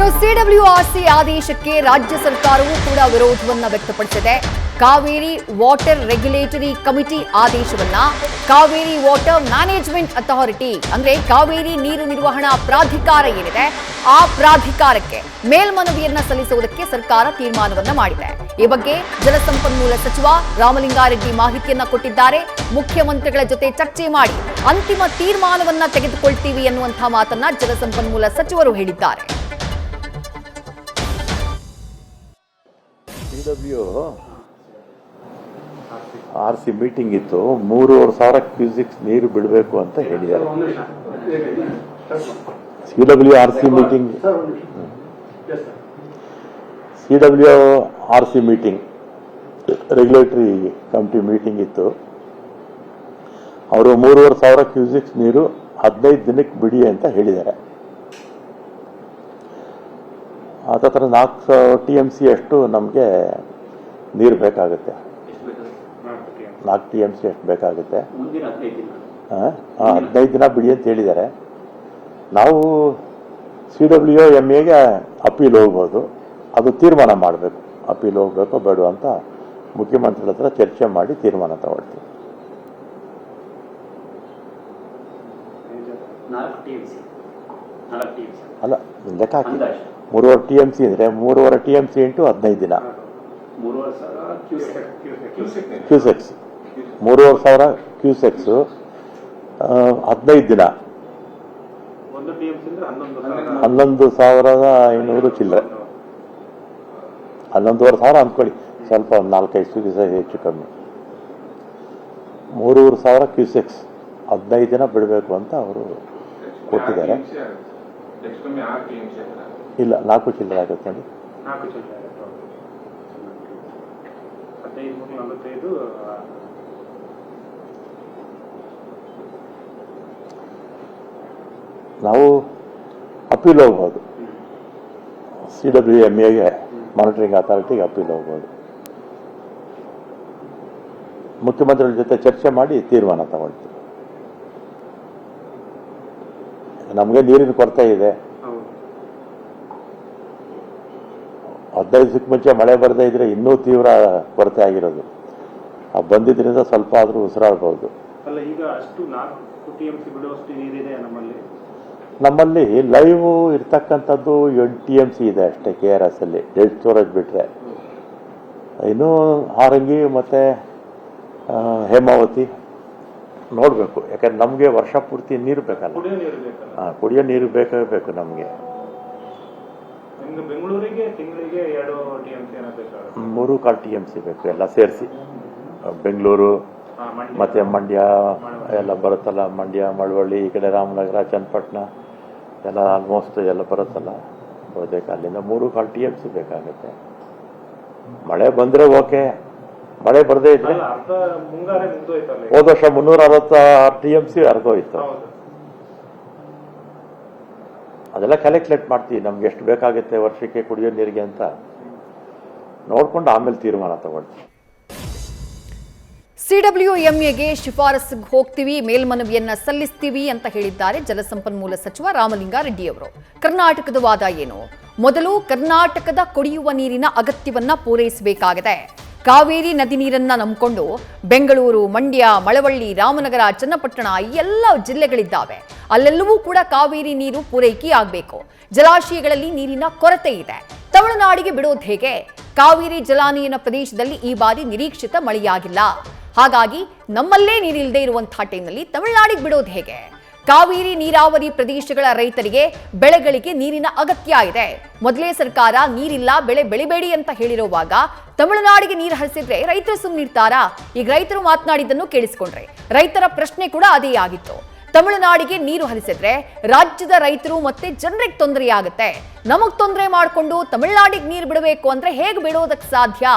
ಇನ್ನು ಸಿಡಬ್ಲ್ಯೂಆರ್ಸಿ ಆದೇಶಕ್ಕೆ ರಾಜ್ಯ ಸರ್ಕಾರವೂ ಕೂಡ ವಿರೋಧವನ್ನ ವ್ಯಕ್ತಪಡಿಸಿದೆ. ಕಾವೇರಿ ವಾಟರ್ ರೆಗ್ಯುಲೇಟರಿ ಕಮಿಟಿ ಆದೇಶವನ್ನ ಕಾವೇರಿ ವಾಟರ್ ಮ್ಯಾನೇಜ್ಮೆಂಟ್ ಅಥಾರಿಟಿ ಅಂದ್ರೆ ಕಾವೇರಿ ನೀರು ನಿರ್ವಹಣಾ ಪ್ರಾಧಿಕಾರ ಏನಿದೆ ಆ ಪ್ರಾಧಿಕಾರಕ್ಕೆ ಮೇಲ್ಮನವಿಯನ್ನ ಸಲ್ಲಿಸುವುದಕ್ಕೆ ಸರ್ಕಾರ ತೀರ್ಮಾನವನ್ನ ಮಾಡಿದೆ. ಈ ಬಗ್ಗೆ ಜಲಸಂಪನ್ಮೂಲ ಸಚಿವ ರಾಮಲಿಂಗಾರೆಡ್ಡಿ ಮಾಹಿತಿಯನ್ನ ಕೊಟ್ಟಿದ್ದಾರೆ. ಮುಖ್ಯಮಂತ್ರಿಗಳ ಜೊತೆ ಚರ್ಚೆ ಮಾಡಿ ಅಂತಿಮ ತೀರ್ಮಾನವನ್ನ ತೆಗೆದುಕೊಳ್ತೀವಿ ಎನ್ನುವಂತಹ ಮಾತನ್ನ ಜಲಸಂಪನ್ಮೂಲ ಸಚಿವರು ಹೇಳಿದ್ದಾರೆ. RC ಮೀಟಿಂಗ್ ಇತ್ತು. 3,500 ಕ್ಯೂಸಿಕ್ಸ್ ನೀರು ಬಿಡಬೇಕು ಅಂತ ಹೇಳಿದ್ದಾರೆ. CWRC meeting regulatory committee meeting ಇತ್ತು. ಅವರು 3,500 ಕ್ಯೂಸಿಕ್ಸ್ ನೀರು 15 ದಿನಕ್ಕೆ ಬಿಡಿ ಅಂತ ಹೇಳಿದ್ದಾರೆ. ಹತ್ರ 4 TMC ಅಷ್ಟು ನಮಗೆ ನೀರು ಬೇಕಾಗುತ್ತೆ. 4 TMC ಅಷ್ಟು ಬೇಕಾಗುತ್ತೆ. 15 ದಿನ ಬಿಡಿ ಅಂತ ಹೇಳಿದ್ದಾರೆ. ನಾವು CWMAಗೆ ಅಪೀಲ್ ಹೋಗ್ಬೋದು. ಅದು ತೀರ್ಮಾನ ಮಾಡಬೇಕು, ಅಪೀಲ್ ಹೋಗ್ಬೇಕೋ ಬೇಡ ಅಂತ ಮುಖ್ಯಮಂತ್ರಿಗಳ ಹತ್ರ ಚರ್ಚೆ ಮಾಡಿ ತೀರ್ಮಾನ ತಗೊಳ್ತೀವಿ. 4 TMC ಅಲ್ಲ, ಲೆಕ್ಕ ಹಾಕಿ 3.5 TMC ಅಂದರೆ 3.5 TMC ಇಂಟು 15 ದಿನ ಕ್ಯೂಸೆಕ್ಸ್ 3,500 ಕ್ಯೂಸೆಕ್ಸ್ 15 ದಿನ 11,500 ಚಿಲ್ಲರೆ 11,500 ಅಂದ್ಕೊಳ್ಳಿ. ಸ್ವಲ್ಪ 4-5 ದಿವಸ ಹೆಚ್ಚು ಕಮ್ಮಿ. 3,500 ಕ್ಯೂಸೆಕ್ಸ್ 15 ದಿನ ಬಿಡಬೇಕು ಅಂತ ಅವರು ಕೊಟ್ಟಿದ್ದಾರೆ. ಇಲ್ಲ, 4 ಚಿಲ್ಲರೆ ಆಗುತ್ತೆ ನೋಡಿ. ನಾವು ಅಪೀಲ್ ಹೋಗ್ಬೋದು. CWMAಗೆ ಮಾನಿಟರಿಂಗ್ ಅಥಾರಿಟಿಗೆ ಅಪೀಲ್ ಹೋಗ್ಬೋದು. ಮುಖ್ಯಮಂತ್ರಿಗಳ ಜೊತೆ ಚರ್ಚೆ ಮಾಡಿ ತೀರ್ಮಾನ ತಗೊಳ್ತೀವಿ. ನಮಗೆ ನೀರಿನ ಕೊರತೆ ಇದೆ. 15 ದಿವಸಕ್ಕೆ ಮುಂಚೆ ಮಳೆ ಬರದೇ ಇದ್ರೆ ಇನ್ನೂ ತೀವ್ರ ಕೊರತೆ ಆಗಿರೋದು. ಬಂದಿದ್ರಿಂದ ಸ್ವಲ್ಪ ಆದರೂ ಉಸಿರಾಡಬಹುದು. ನಮ್ಮಲ್ಲಿ ಲೈವ್ ಇರ್ತಕ್ಕಂಥದ್ದು 8 TMC ಇದೆ ಅಷ್ಟೇ. KRS ಅಲ್ಲಿ ಡೆಡ್ ಸ್ಟೋರೇಜ್ ಬಿಟ್ರೆ ಇನ್ನು ಹಾರಂಗಿ ಮತ್ತೆ ಹೇಮಾವತಿ ನೋಡಬೇಕು. ಯಾಕಂದ್ರೆ ನಮಗೆ ವರ್ಷ ಪೂರ್ತಿ ನೀರು ಬೇಕಲ್ಲ. ಕುಡಿಯೋ ನೀರು ಬೇಕೇ ಬೇಕು ನಮಗೆ. ಬೆಂಗಳೂರಿಗೆ ತಿಂಗಳಿಗೆ 2 TMC 3.25 TMC ಬೇಕು ಎಲ್ಲ ಸೇರಿಸಿ. ಬೆಂಗಳೂರು ಮತ್ತೆ ಮಂಡ್ಯ ಎಲ್ಲ ಬರುತ್ತಲ್ಲ, ಮಂಡ್ಯ, ಮಳವಳ್ಳಿ, ಈ ಕಡೆ ರಾಮನಗರ, ಚನ್ನಪಟ್ಟಣ ಎಲ್ಲ ಆಲ್ಮೋಸ್ಟ್ ಎಲ್ಲ ಬರುತ್ತಲ್ಲ, ಬಹುತೇಕ ಅಲ್ಲಿಂದ 3.25 TMC ಬೇಕಾಗುತ್ತೆ. ಮಳೆ ಬಂದ್ರೆ ಓಕೆ, ಮಳೆ ಬರದೇ ಇದ್ರೆ ಹೋದ ವರ್ಷ 366 TMC ಅರ್ಧೋಯ್ತು. ಅದೆಲ್ಲ ಕ್ಯಾಲ್ಕುಲೇಟ್ ಮಾಡ್ತೀವಿ ನಮ್ಗೆ ಎಷ್ಟು ಬೇಕಾಗುತ್ತೆ ವರ್ಷಕ್ಕೆ ಕುಡಿಯೋ ನೀರಿಗೆ ಅಂತ ನೋಡ್ಕೊಂಡು ಆಮೇಲೆ ತೀರ್ಮಾನ ತಗೊಳ್ತೀವಿ. CWMAಗೆ ಶಿಫಾರಸ್ಸಿಗೆ ಹೋಗ್ತೀವಿ, ಮೇಲ್ಮನವಿಯನ್ನ ಸಲ್ಲಿಸ್ತೀವಿ ಅಂತ ಹೇಳಿದ್ದಾರೆ ಜಲಸಂಪನ್ಮೂಲ ಸಚಿವ ರಾಮಲಿಂಗಾರೆಡ್ಡಿ ಅವರು. ಕರ್ನಾಟಕದ ವಾದ ಏನು? ಮೊದಲು ಕರ್ನಾಟಕದ ಕುಡಿಯುವ ನೀರಿನ ಅಗತ್ಯವನ್ನ ಪೂರೈಸಬೇಕಾಗಿದೆ. ಕಾವೇರಿ ನದಿ ನೀರನ್ನ ನಂಬಿಕೊಂಡು ಬೆಂಗಳೂರು, ಮಂಡ್ಯ, ಮಳವಳ್ಳಿ, ರಾಮನಗರ, ಚನ್ನಪಟ್ಟಣ ಎಲ್ಲ ಜಿಲ್ಲೆಗಳಿದ್ದಾವೆ. ಅಲ್ಲೆಲ್ಲವೂ ಕೂಡ ಕಾವೇರಿ ನೀರು ಪೂರೈಕೆ ಆಗಬೇಕು. ಜಲಾಶಯಗಳಲ್ಲಿ ನೀರಿನ ಕೊರತೆ ಇದೆ. ತಮಿಳುನಾಡಿಗೆ ಬಿಡೋದು ಹೇಗೆ? ಕಾವೇರಿ ಜಲಾನಯನ ಪ್ರದೇಶದಲ್ಲಿ ಈ ಬಾರಿ ನಿರೀಕ್ಷಿತ ಮಳೆಯಾಗಿಲ್ಲ. ಹಾಗಾಗಿ ನಮ್ಮಲ್ಲೇ ನೀರಿಲ್ಲದೆ ಇರುವಂತಹ ಟೈಮ್ನಲ್ಲಿ ತಮಿಳುನಾಡಿಗೆ ಬಿಡೋದು ಹೇಗೆ? ಕಾವೇರಿ ನೀರಾವರಿ ಪ್ರದೇಶಗಳ ರೈತರಿಗೆ ಬೆಳೆಗಳಿಗೆ ನೀರಿನ ಅಗತ್ಯ ಇದೆ. ಮೊದಲೇ ಸರ್ಕಾರ ನೀರಿಲ್ಲ, ಬೆಳೆ ಬೆಳಿಬೇಡಿ ಅಂತ ಹೇಳಿರುವಾಗ ತಮಿಳುನಾಡಿಗೆ ನೀರು ಹರಿಸಿದ್ರೆ ರೈತರು ಸುಮ್ಮನಿರ್ತಾರಾ? ಈಗ ರೈತರು ಮಾತನಾಡಿದ್ದನ್ನು ಕೇಳಿಸಿಕೊಂಡ್ರೆ ರೈತರ ಪ್ರಶ್ನೆ ಕೂಡ ಅದೇ ಆಗಿತ್ತು. ತಮಿಳುನಾಡಿಗೆ ನೀರು ಹರಿಸಿದ್ರೆ ರಾಜ್ಯದ ರೈತರು ಮತ್ತೆ ಜನರಿಗೆ ತೊಂದರೆಯಾಗುತ್ತೆ. ನಮಗ್ ತೊಂದರೆ ಮಾಡಿಕೊಂಡು ತಮಿಳುನಾಡಿಗೆ ನೀರು ಬಿಡಬೇಕು ಅಂದ್ರೆ ಹೇಗೆ ಬಿಡೋದಕ್ಕೆ ಸಾಧ್ಯ?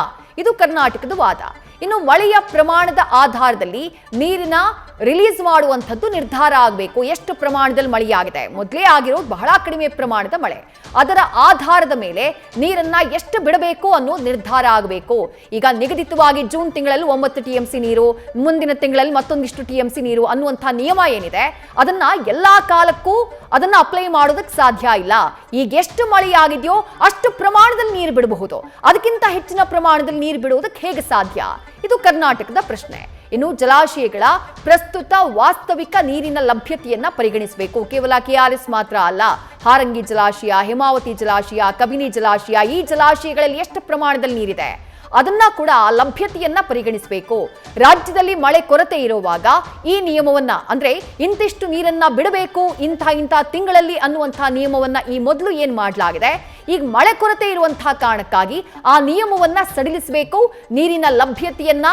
ಇದು ಕರ್ನಾಟಕದ ವಾದ. ಇನ್ನು ಮಳೆಯ ಪ್ರಮಾಣದ ಆಧಾರದಲ್ಲಿ ನೀರಿನ ರಿಲೀಸ್ ಮಾಡುವಂಥದ್ದು ನಿರ್ಧಾರ ಆಗಬೇಕು. ಎಷ್ಟು ಪ್ರಮಾಣದಲ್ಲಿ ಮಳೆಯಾಗಿದೆ, ಮೊದಲೇ ಆಗಿರೋದು ಬಹಳ ಕಡಿಮೆ ಪ್ರಮಾಣದ ಮಳೆ, ಅದರ ಆಧಾರದ ಮೇಲೆ ನೀರನ್ನ ಎಷ್ಟು ಬಿಡಬೇಕು ಅನ್ನೋ ನಿರ್ಧಾರ ಆಗಬೇಕು. ಈಗ ನಿಗದಿತವಾಗಿ ಜೂನ್ ತಿಂಗಳಲ್ಲಿ 9 TMC ನೀರು, ಮುಂದಿನ ತಿಂಗಳಲ್ಲಿ ಮತ್ತೊಂದಿಷ್ಟು TMC ನೀರು ಅನ್ನುವಂಥ ನಿಯಮ ಏನಿದೆ ಅದನ್ನ ಎಲ್ಲಾ ಕಾಲಕ್ಕೂ ಅದನ್ನ ಅಪ್ಲೈ ಮಾಡೋದಕ್ಕೆ ಸಾಧ್ಯ ಇಲ್ಲ. ಈಗ ಎಷ್ಟು ಮಳೆಯಾಗಿದೆಯೋ ಅಷ್ಟು ಪ್ರಮಾಣದಲ್ಲಿ ನೀರು ಬಿಡಬಹುದು, ಅದಕ್ಕಿಂತ ಹೆಚ್ಚಿನ ಪ್ರಮಾಣದಲ್ಲಿ ನೀರು ಬಿಡುವುದಕ್ಕೆ ಹೇಗೆ ಸಾಧ್ಯ? ಇದು ಕರ್ನಾಟಕದ ಪ್ರಶ್ನೆ. ಇನ್ನು ಜಲಾಶಯಗಳ ಪ್ರಸ್ತುತ ವಾಸ್ತವಿಕ ನೀರಿನ ಲಭ್ಯತೆಯನ್ನ ಪರಿಗಣಿಸಬೇಕು. ಕೇವಲ KRS ಮಾತ್ರ ಅಲ್ಲ, ಹಾರಂಗಿ ಜಲಾಶಯ, ಹೇಮಾವತಿ ಜಲಾಶಯ, ಕಬಿನಿ ಜಲಾಶಯ, ಈ ಜಲಾಶಯಗಳಲ್ಲಿ ಎಷ್ಟು ಪ್ರಮಾಣದಲ್ಲಿ ನೀರಿದೆ ಅದನ್ನ ಕೂಡ ಲಭ್ಯತೆಯನ್ನ ಪರಿಗಣಿಸಬೇಕು. ರಾಜ್ಯದಲ್ಲಿ ಮಳೆ ಕೊರತೆ ಇರುವಾಗ ಈ ನಿಯಮವನ್ನ, ಅಂದ್ರೆ ಇಂತಿಷ್ಟು ನೀರನ್ನ ಬಿಡಬೇಕು ಇಂಥ ತಿಂಗಳಲ್ಲಿ ಅನ್ನುವಂಥ ನಿಯಮವನ್ನ ಈ ಮೊದಲು ಏನ್ ಮಾಡಲಾಗಿದೆ, ಈಗ ಮಳೆ ಕೊರತೆ ಇರುವಂತಹ ಕಾರಣಕ್ಕಾಗಿ ಆ ನಿಯಮವನ್ನ ಸಡಿಲಿಸಬೇಕು. ನೀರಿನ ಲಭ್ಯತೆಯನ್ನ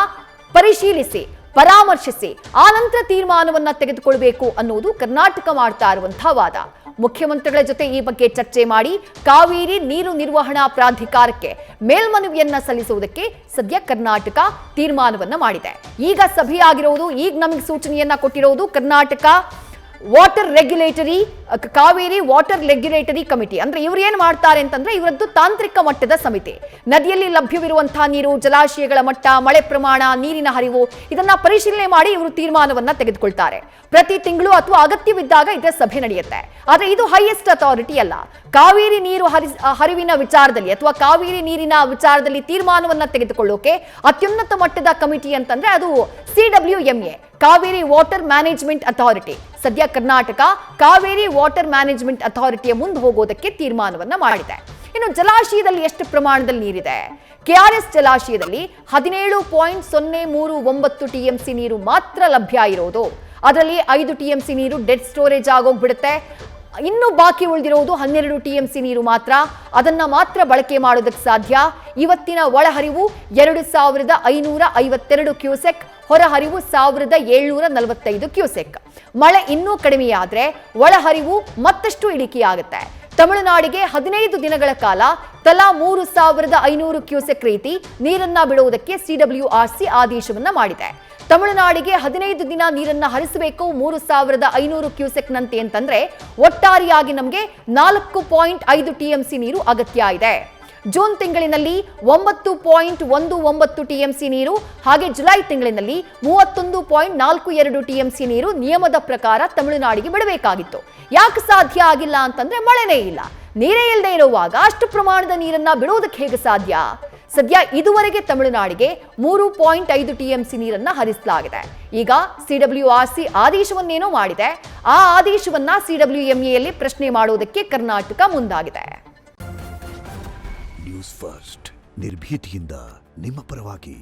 ಪರಿಶೀಲಿಸಿ ಪರಾಮರ್ಶಿಸಿ ಆ ನಂತರ ತೀರ್ಮಾನವನ್ನ ತೆಗೆದುಕೊಳ್ಬೇಕು ಅನ್ನುವುದು ಕರ್ನಾಟಕ ಮಾಡ್ತಾ ಇರುವಂತಹ ವಾದ. ಮುಖ್ಯಮಂತ್ರಿಗಳ ಜೊತೆ ಈ ಬಗ್ಗೆ ಚರ್ಚೆ ಮಾಡಿ ಕಾವೇರಿ ನೀರು ನಿರ್ವಹಣಾ ಪ್ರಾಧಿಕಾರಕ್ಕೆ ಮೇಲ್ಮನವಿಯನ್ನ ಸಲ್ಲಿಸುವುದಕ್ಕೆ ಸದ್ಯ ಕರ್ನಾಟಕ ತೀರ್ಮಾನವನ್ನ ಮಾಡಿದೆ. ಈಗ ಸಭೆಯಾಗಿರುವುದು, ಈಗ ನಮಗೆ ಸೂಚನೆಯನ್ನ ಕೊಟ್ಟಿರುವುದು Karnataka Kaveri water regulatory committee. ಅಂದ್ರೆ ಇವ್ರು ಏನ್ ಮಾಡ್ತಾರೆ ಅಂತಂದ್ರೆ ಇವರದ್ದು ತಾಂತ್ರಿಕ ಮಟ್ಟದ ಸಮಿತಿ. ನದಿಯಲ್ಲಿ ಲಭ್ಯವಿರುವಂತಹ ನೀರು, ಜಲಾಶಯಗಳ ಮಟ್ಟ, ಮಳೆ ಪ್ರಮಾಣ, ನೀರಿನ ಹರಿವು ಇದನ್ನ ಪರಿಶೀಲನೆ ಮಾಡಿ ಇವರು ತೀರ್ಮಾನವನ್ನ ತೆಗೆದುಕೊಳ್ತಾರೆ. ಪ್ರತಿ ತಿಂಗಳು ಅಥವಾ ಅಗತ್ಯವಿದ್ದಾಗ ಇದರ ಸಭೆ ನಡೆಯುತ್ತೆ. ಆದ್ರೆ ಇದು ಹೈಯೆಸ್ಟ್ ಅಥಾರಿಟಿ ಅಲ್ಲ. ಕಾವೇರಿ ನೀರು ಹರಿವಿನ ವಿಚಾರದಲ್ಲಿ ಅಥವಾ ಕಾವೇರಿ ನೀರಿನ ವಿಚಾರದಲ್ಲಿ ತೀರ್ಮಾನವನ್ನ ತೆಗೆದುಕೊಳ್ಳೋಕೆ ಅತ್ಯುನ್ನತ ಮಟ್ಟದ ಕಮಿಟಿ ಅಂತಂದ್ರೆ ಅದು CWMA, Kaveri water management authority. ಸದ್ಯ ಕರ್ನಾಟಕ ಕಾವೇರಿ ವಾಟರ್ ಮ್ಯಾನೇಜ್ಮೆಂಟ್ ಅಥಾರಿಟಿಯ ಮುಂದೆ ಹೋಗೋದಕ್ಕೆ ತೀರ್ಮಾನವನ್ನ ಮಾಡಿದೆ. ಇನ್ನು ಜಲಾಶಯದಲ್ಲಿ ಎಷ್ಟು ಪ್ರಮಾಣದಲ್ಲಿ ನೀರಿದೆ? KRS ಜಲಾಶಯದಲ್ಲಿ 17.039 TMC ನೀರು ಮಾತ್ರ ಲಭ್ಯ ಇರೋದು. ಅದರಲ್ಲಿ 5 TMC ನೀರು ಡೆಡ್ ಸ್ಟೋರೇಜ್ ಆಗೋಗ್ಬಿಡುತ್ತೆ. ಇನ್ನು ಬಾಕಿ ಉಳಿದಿರುವುದು 12 TMC ನೀರು ಮಾತ್ರ. ಅದನ್ನ ಮಾತ್ರ ಬಳಕೆ ಮಾಡೋದಕ್ಕೆ ಸಾಧ್ಯ. ಇವತ್ತಿನ ಒಳಹರಿವು 2552 ಕ್ಯೂಸೆಕ್, ಹೊರಹರಿವು 1745 ಕ್ಯೂಸೆಕ್. ಮಳೆ ಇನ್ನೂ ಕಡಿಮೆಯಾದ್ರೆ ಒಳಹರಿವು ಮತ್ತಷ್ಟು ಇಳಿಕೆಯಾಗುತ್ತೆ. ತಮಿಳುನಾಡಿಗೆ 15 ದಿನಗಳ ಕಾಲ ತಲಾ 3500 ಕ್ಯೂಸೆಕ್ ರೀತಿ ನೀರನ್ನ ಬಿಡುವುದಕ್ಕೆ CWRC ಆದೇಶವನ್ನ ಮಾಡಿದೆ. ತಮಿಳುನಾಡಿಗೆ 15 ದಿನ ನೀರನ್ನ ಹರಿಸಬೇಕು 3500 ಕ್ಯೂಸೆಕ್ನಂತೆ ಅಂತಂದ್ರೆ ಒಟ್ಟಾರೆಯಾಗಿ ನಮಗೆ 4.5 TMC ನೀರು ಅಗತ್ಯ ಇದೆ. ಜೂನ್ ತಿಂಗಳಿನಲ್ಲಿ 9.19 TMC ನೀರು, ಹಾಗೆ ಜುಲೈ ತಿಂಗಳಿನಲ್ಲಿ 31.42 TMC ನೀರು ನಿಯಮದ ಪ್ರಕಾರ ತಮಿಳುನಾಡಿಗೆ ಬಿಡಬೇಕಾಗಿತ್ತು. ಯಾಕೆ ಸಾಧ್ಯ ಆಗಿಲ್ಲ ಅಂತಂದ್ರೆ ಮಳೆನೇ ಇಲ್ಲ. ನೀರೇ ಇಲ್ಲದೆ ಇರುವಾಗ ಅಷ್ಟು ಪ್ರಮಾಣದ ನೀರನ್ನ ಬಿಡುವುದಕ್ಕೆ ಹೇಗೆ ಸಾಧ್ಯ? ಸದ್ಯ ಇದುವರೆಗೆ ತಮಿಳುನಾಡಿಗೆ 3.5 TMC ನೀರನ್ನ ಹರಿಸಲಾಗಿದೆ. ಈಗ CWRC ಆದೇಶವನ್ನೇನೋ ಮಾಡಿದೆ. ಆ ಆದೇಶವನ್ನ CWMAಯಲ್ಲಿ ಪ್ರಶ್ನೆ ಮಾಡುವುದಕ್ಕೆ ಕರ್ನಾಟಕ ಮುಂದಾಗಿದೆ. ನ್ಯೂಸ್ ಫಸ್ಟ್ ನಿರ್ಭೀತಿಯಿಂದ ನಿಮ್ಮ ಪರವಾಗಿ.